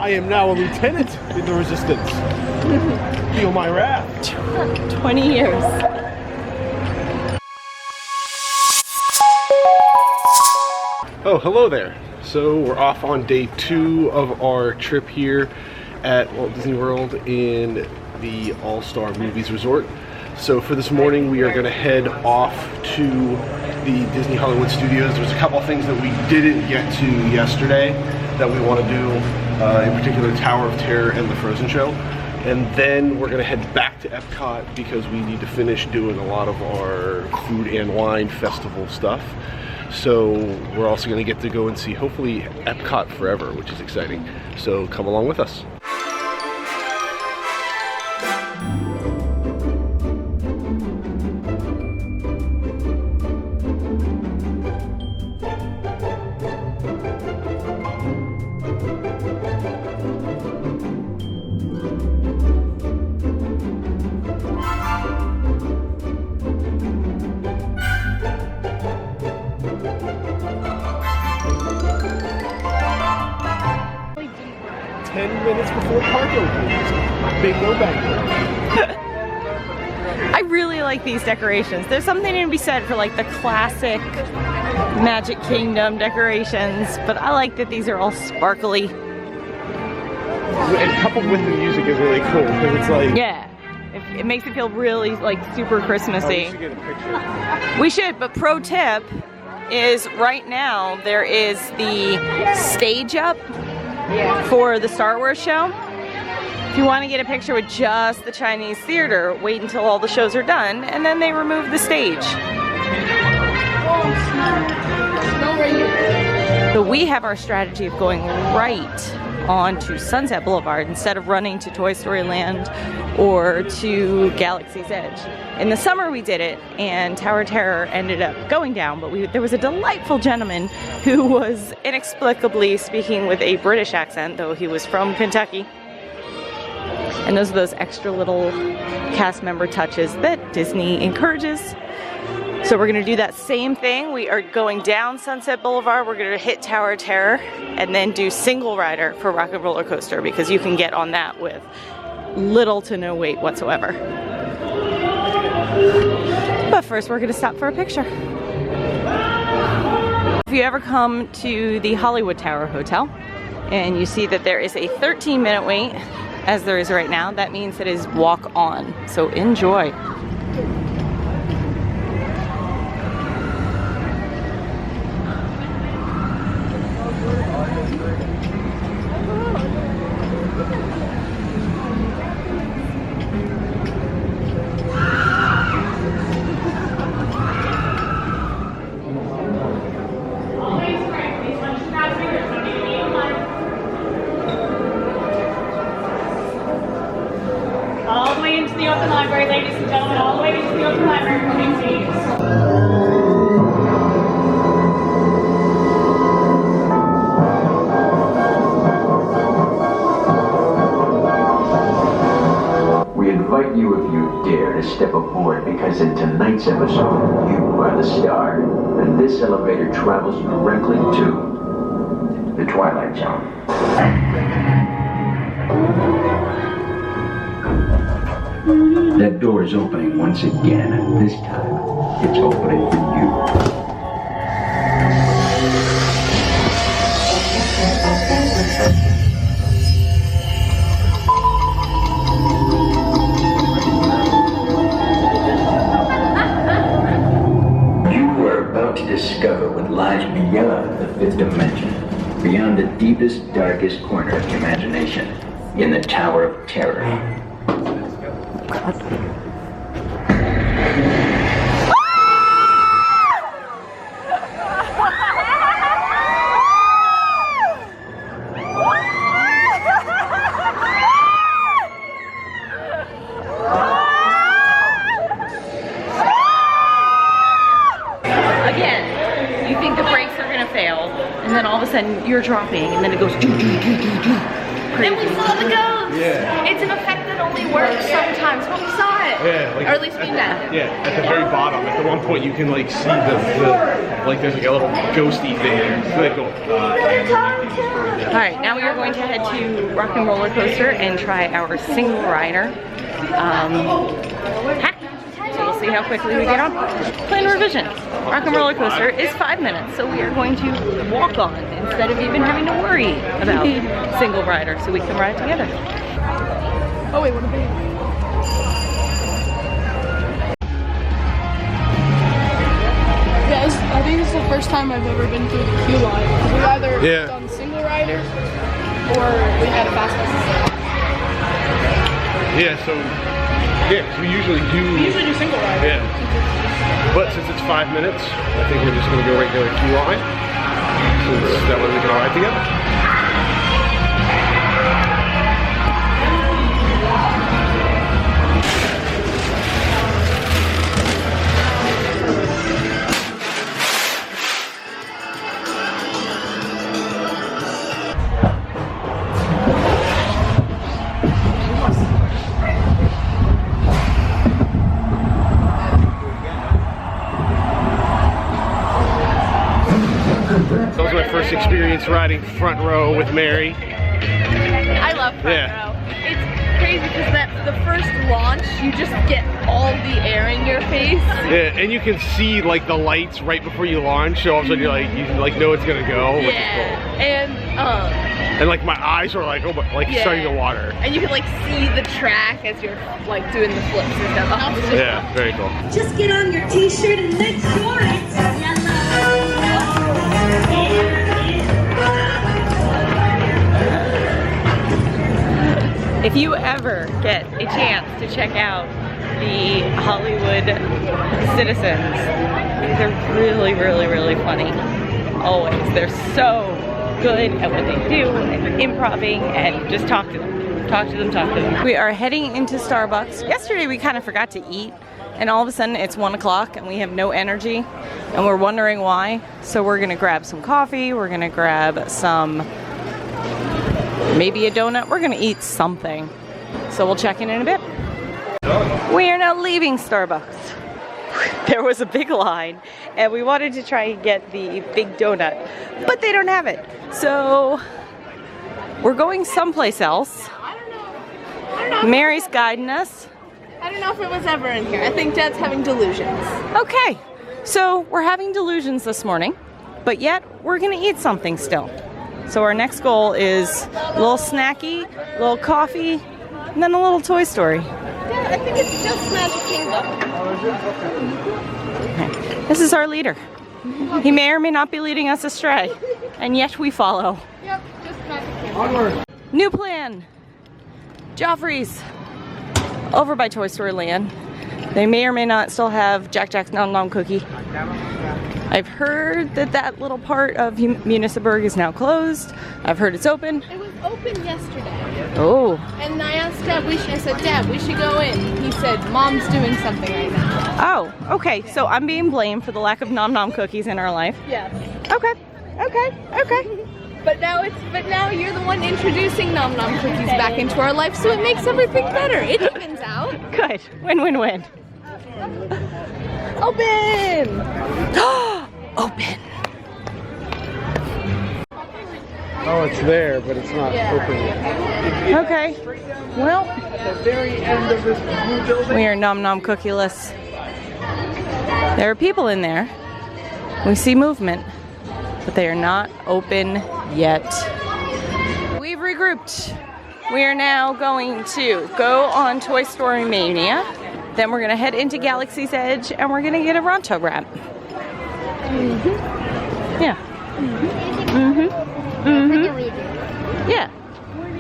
I am now a lieutenant in the resistance. Feel my wrath. 20 years. Oh, hello there. So we're off on day 2 of our trip here at Walt Disney World in the All-Star Movies Resort. So for this morning, we are going to head off to the Disney Hollywood Studios. There's a couple of things that we didn't get to yesterday that we want to do, in particular Tower of Terror and the Frozen show. And then we're going to head back to Epcot because we need to finish doing a lot of our food and wine festival stuff. So we're also going to get to go and see, hopefully, Epcot Forever, which is exciting. So come along with us. Before park opens. Bingo bango. I really like these decorations. There's something to be said for like the classic Magic Kingdom decorations, but I like that these are all sparkly. And coupled with the music is really cool because it's like... Yeah, it makes it feel really like super Christmassy. Oh, we should get a picture. We should, but pro tip is right now there is the stage up for the Star Wars show. If you want to get a picture with just the Chinese theater, wait until all the shows are done, and then they remove the stage. So we have our strategy of going right onto Sunset Boulevard instead of running to Toy Story Land or to Galaxy's Edge. In the summer we did it, and Tower of Terror ended up going down, but there was a delightful gentleman who was inexplicably speaking with a British accent, though he was from Kentucky. And those are those extra little cast member touches that Disney encourages. So we're gonna do that same thing. We are going down Sunset Boulevard, we're gonna hit Tower of Terror, and then do single rider for Rock and Roller Coaster because you can get on that with little to no wait whatsoever. But first we're gonna stop for a picture. If you ever come to the Hollywood Tower Hotel and you see that there is a 13-minute wait, as there is right now, that means it is walk on. So enjoy. All the way into the open library, ladies and gentlemen, all the way into the open library, moving please. We invite you, if you dare, to step aboard because in tonight's episode, you are the star, and this elevator travels directly to the Twilight Zone. That door is opening once again, and this time, it's opening for you. You are about to discover what lies beyond the fifth dimension, beyond the deepest, darkest corner of the imagination, in the Tower of Terror. Again, you think the brakes are gonna fail, and then all of a sudden you're dropping, and then it goes doo doo doo doo doo. And we saw the ghost. Yeah. It's an effect that only works sometimes, but we saw it. Yeah, like, or at least we met. Yeah, at the very bottom, at the one point you can like see like there's like a little ghosty thing. It's really cool. All right, now we are going to head to Rock and Roller Coaster and try our single rider hack. So we'll see how quickly we get on. Plan revision. Rock and Roller Coaster is 5 minutes, so we are going to walk on instead of even having to worry about single rider, so we can ride together. Oh wait, what about you? Yeah, I think this is the first time I've ever been through the queue line. We've either done single rider or we had a fast pass. Yeah, so we usually do single rider. Yeah. But since it's 5 minutes, I think we're just gonna go regular queue line. Since that way we can all ride together. That was my first experience riding front row with Mary. I love front row. It's crazy because that's the first launch. You just get all the air in your face. Yeah, and you can see like the lights right before you launch, so all of a sudden you know it's gonna go. Which is cool. And like my eyes are like starting to water. And you can like see the track as you're like doing the flips and stuff. Yeah, very cool. Just get on your t-shirt and make sure it's If you ever get a chance to check out the Hollywood citizens, they're really, really, really funny. Always. They're so good at what they do, and they're improvising, and just talk to them. Talk to them, talk to them. We are heading into Starbucks. Yesterday we kind of forgot to eat, and all of a sudden it's 1 o'clock and we have no energy, and we're wondering why. So we're gonna grab some coffee, we're gonna grab some, maybe a donut, we're gonna eat something. So we'll check in a bit. We are now leaving Starbucks. There was a big line and we wanted to try and get the big donut, but they don't have it. So we're going someplace else. I don't know. Mary's guiding us. I don't know if it was ever in here. I think Dad's having delusions. Okay, so we're having delusions this morning, but yet we're gonna eat something still. So our next goal is a little snacky, a little coffee, and then a little Toy Story. Yeah, I think it's just Magic Kingdom. Okay. This is our leader. He may or may not be leading us astray, and yet we follow. Yep, just Magic Kingdom. New plan. Joffrey's over by Toy Story Land. They may or may not still have Jack Jack's Nom Nom Cookie. I've heard that that little part of Munisburg is now closed. I've heard it's open. It was open yesterday. Oh. And I asked Dad, I said, Dad, we should go in. He said, Mom's doing something right now. Oh, okay. So I'm being blamed for the lack of Nom Nom cookies in our life. Yes. Okay. But now you're the one introducing Nom Nom cookies back into our life, so it makes everything better. It evens out. Good. Win-win-win. Open! Open. Oh, it's there, but it's not open yet. Okay. Well, At the very end of this blue building. we are Nom Nom cookieless. There are people in there. We see movement, but they are not open yet. We've regrouped. We are now going to go on Toy Story Mania. Then we're gonna head into Galaxy's Edge and we're gonna get a Ronto wrap. Yeah. They're really good. Yeah.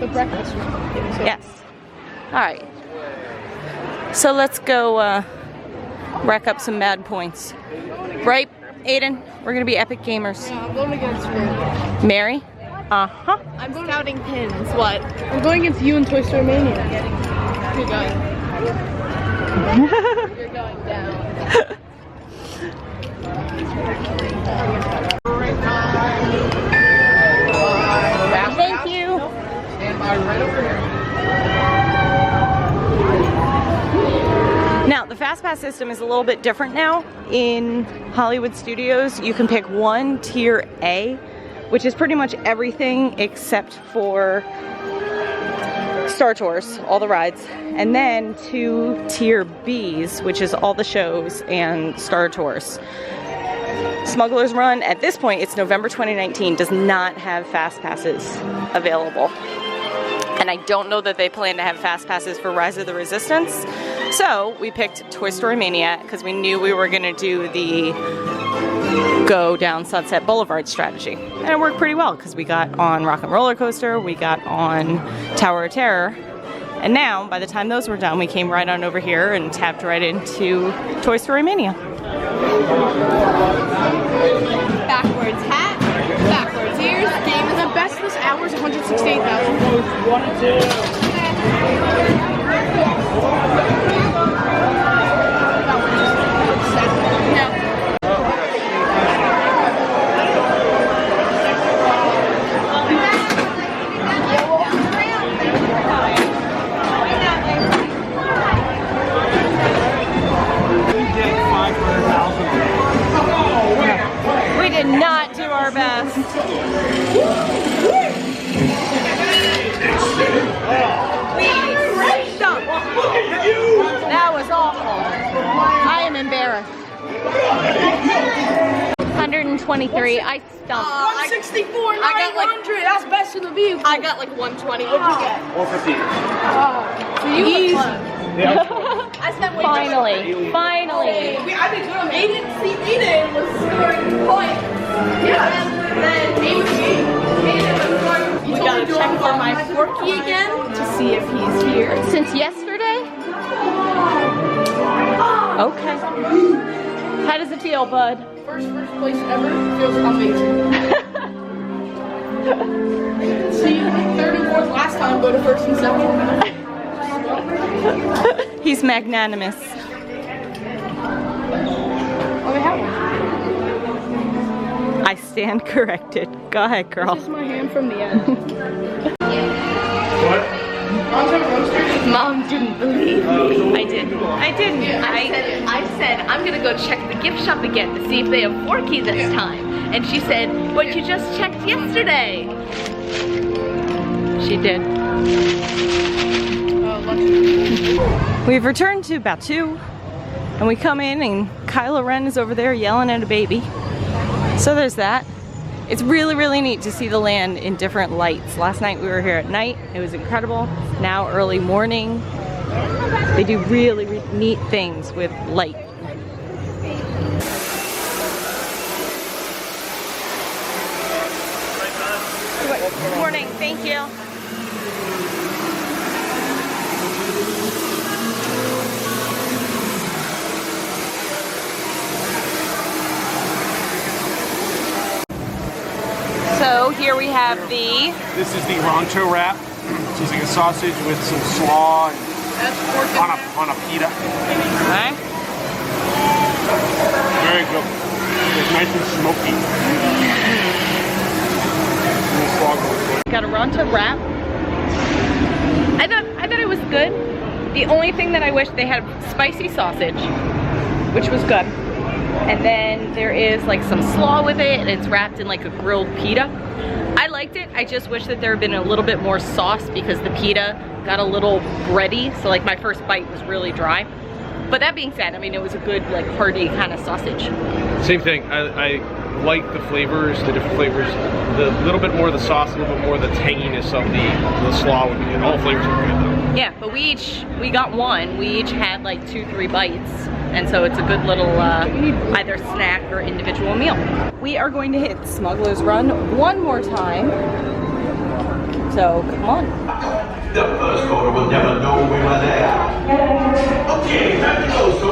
The breakfast. Yes. All right. So let's go rack up some mad points. Right, Aiden? We're gonna be epic gamers. Yeah, I'm going against her. Mary? Uh-huh. I'm scouting pins. What? I'm going against you in Toy Story Mania. You're going. You're going down. Thank you. Stand by right over here. Fast Pass system is a little bit different now in Hollywood Studios. You can pick one tier A, which is pretty much everything except for Star Tours, all the rides, and then 2 tier Bs, which is all the shows and Star Tours. Smuggler's Run, at this point, it's November 2019, does not have Fast Passes available. And I don't know that they plan to have Fast Passes for Rise of the Resistance. So we picked Toy Story Mania because we knew we were gonna do the go down Sunset Boulevard strategy. And it worked pretty well because we got on Rock and Roller Coaster, we got on Tower of Terror, and now by the time those were done, we came right on over here and tapped right into Toy Story Mania. Backwards hat, backwards ears, game is the best this hour is 168,000. We did not do our best. That was awful. I am embarrassed. 123. I stumped. 164, 900. That's best in the vehicle. I got like 120. What'd you get? 150. So you I spent way Finally. I did good. Aiden was scoring points. Yeah. And then Aiden was scoring. We gotta check for my Forky again to see if he's here. Since yesterday? Okay. How does it feel, bud? First place ever feels amazing. See, third and fourth last time, go to first and second. He's magnanimous. Oh, they have one. I stand corrected. Go ahead, girl. This is my hand from the end. What? Mom didn't believe me. I didn't. I said, I'm gonna go check the gift shop again to see if they have Forky this time. And she said, but you just checked yesterday. She did. We've returned to Batu, and we come in and Kylo Ren is over there yelling at a baby. So there's that. It's really, really neat to see the land in different lights. Last night we were here at night. It was incredible. Now early morning. They do really, really neat things with light. Good morning. Thank you. So here we have the... This is the Ronto wrap. It's like a sausage with some slaw and on a pita. Okay. Very good. It's nice and smoky. And the slaw goes good. Got a Ronto wrap. I thought it was good. The only thing that I wish they had spicy sausage, which was good. And then there is like some slaw with it, and it's wrapped in like a grilled pita. I liked it. I just wish that there had been a little bit more sauce because the pita got a little bready. So like my first bite was really dry. But that being said, I mean, it was a good like hearty kind of sausage. Same thing. I like the flavors, the different flavors. The little bit more of the sauce, a little bit more of the tanginess of the slaw. And all flavors are good though. Yeah, but we got one. We each had like 2-3 bites. And so it's a good little either snack or individual meal. We are going to hit Smuggler's Run one more time. So come on. The first caller will never know we were there. Okay, time to go. So,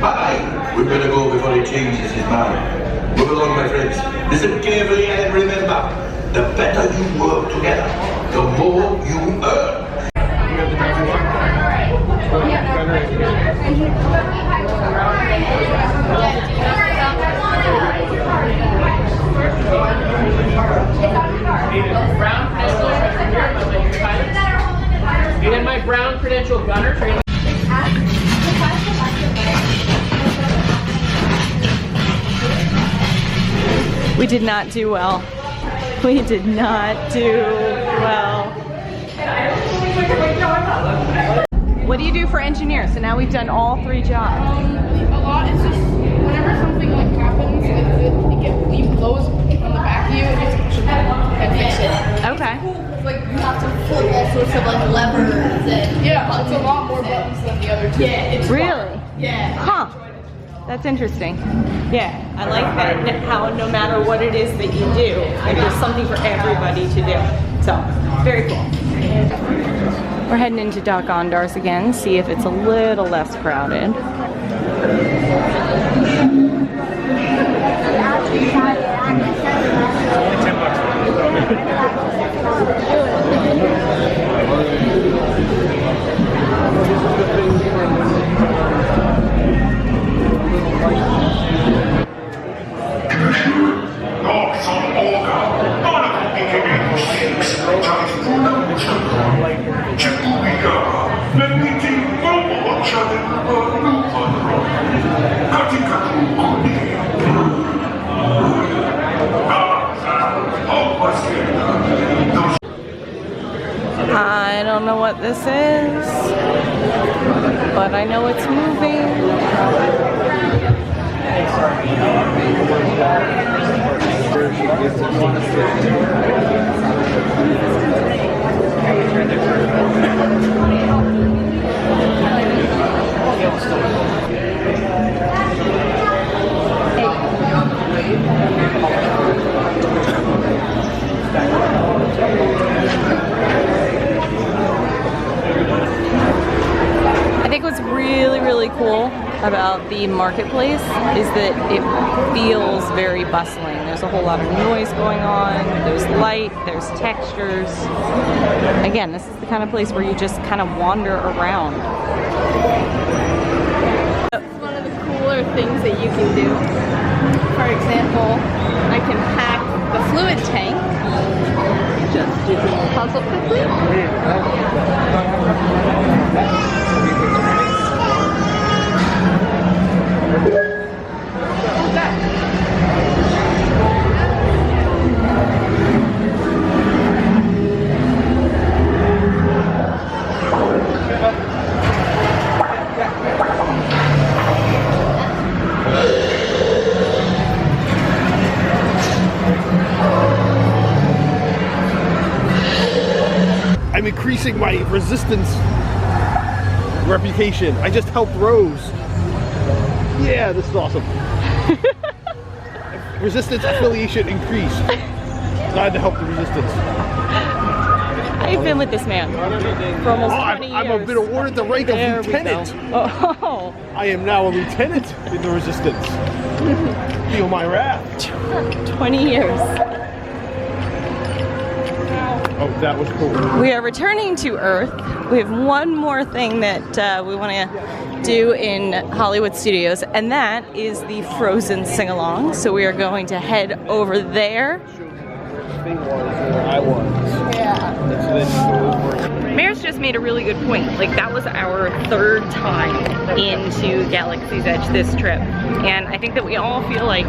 bye. We better go before he changes his mind. Move along, my friends. Listen carefully and remember, the better you work together, the more you earn. And my brown credential gunner training. We did not do well. We did not do well. What do you do for engineers? So now we've done all 3 jobs. A lot is just whenever something like happens, we blows on the back of you and you have to push a button and fix it. Okay. Like you have to flip all sorts of like levers and yeah, it's a lot more buttons than the other 2. Yeah, it's really? fun. Yeah. Huh. That's interesting. Yeah, I like that. How no matter what it is that you do, like there's something for everybody to do. So, very cool. We're heading into Doc Ondar's again, see if it's a little less crowded. I don't know what this is, but I know it's moving. I think what's really cool about the marketplace is that it feels very bustling. There's a whole lot of noise going on, there's light, there's textures. Again, this is the kind of place where you just kind of wander around. One of the cooler things that you can do, for example, I can pack the fluid tank. Just do the puzzle quickly. I'm increasing my resistance reputation. I just helped Rose. Yeah, this is awesome. Resistance affiliation increased. Glad to help the resistance. I've been with this man for almost 20 years. I've been awarded the rank of lieutenant. Oh. I am now a lieutenant in the resistance. Feel my wrath. 20 years. Oh, that was cool. We are returning to Earth. We have one more thing that we want to do in Hollywood Studios, and that is the Frozen sing-along. So we are going to head over there. I was. Yeah. Mayor's just made a really good point. Like, that was our 3rd time into Galaxy's Edge this trip. And I think that we all feel like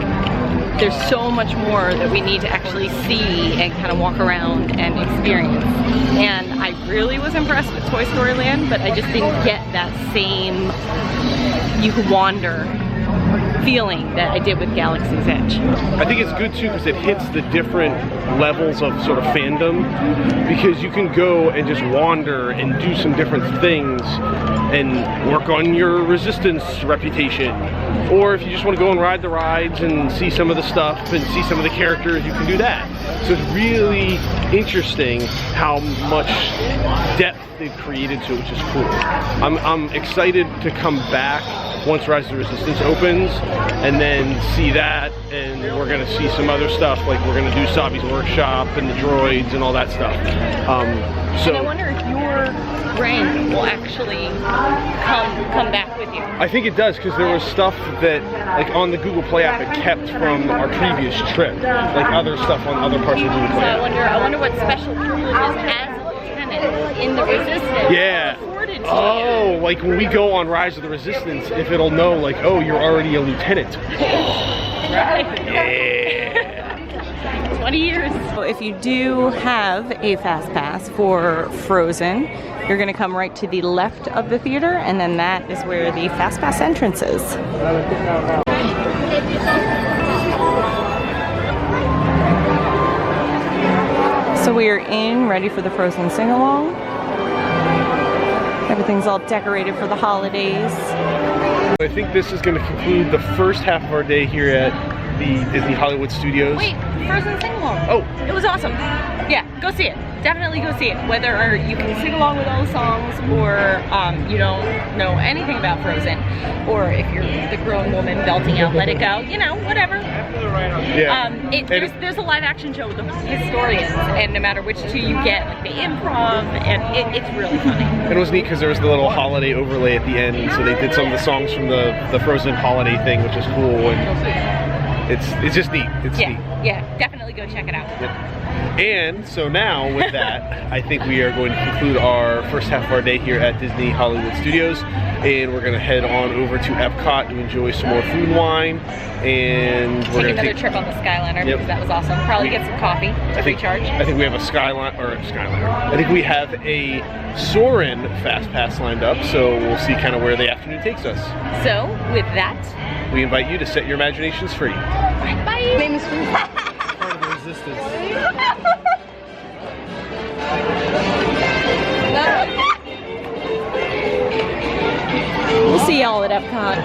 there's so much more that we need to actually see and kind of walk around and experience. And I really was impressed with Toy Story Land, but I just didn't get that same you could wander feeling that I did with Galaxy's Edge. I think it's good too because it hits the different levels of sort of fandom, because you can go and just wander and do some different things and work on your resistance reputation. Or if you just want to go and ride the rides and see some of the stuff and see some of the characters, you can do that. So it's really interesting how much depth they've created to it, which is cool. I'm excited to come back once Rise of the Resistance opens and then see that, and we're going to see some other stuff, like we're going to do Sabi's workshop and the droids and all that stuff. And I wonder if your rank will actually come back with you. I think it does, because there was stuff that, like on the Google Play app, it kept from our previous trip, like other stuff on other parts of the Google Play app. So I wonder what special privileges as a lieutenant in the Resistance. Yeah. Oh, like when we go on Rise of the Resistance, if it'll know, like, oh, you're already a lieutenant. Right. Yeah. 20 years. So if you do have a fast pass for Frozen, you're gonna come right to the left of the theater, and then that is where the fast pass entrance is. So we are in, ready for the Frozen sing-along. Everything's all decorated for the holidays. I think this is going to conclude the first half of our day here at the Disney Hollywood Studios. Wait, Frozen sing-along. Oh. It was awesome. Yeah, go see it. Definitely go see it. Whether you can sing along with all the songs or you don't know anything about Frozen, or if you're the grown woman belting out Let It Go, you know, whatever. Yeah. There's a live action show with the historians, and no matter which two you get, like the improv, and it's really funny. And it was neat because there was the little holiday overlay at the end, so they did some of the songs from the Frozen holiday thing, which is cool, and it's just neat. It's neat. Yeah, definitely go check it out. Yep. And so now with that, I think we are going to conclude our first half of our day here at Disney Hollywood Studios, and we're going to head on over to Epcot to enjoy some more food and wine, and we're take going to another trip on the Skyliner because that was awesome. Probably get some coffee to recharge. I think we have a Skyliner. I think we have a Soarin' Fast Pass lined up, so we'll see kind of where the afternoon takes us. So with that, we invite you to set your imaginations free. Bye. Name is food. Part of the resistance. We'll see y'all at Epcot.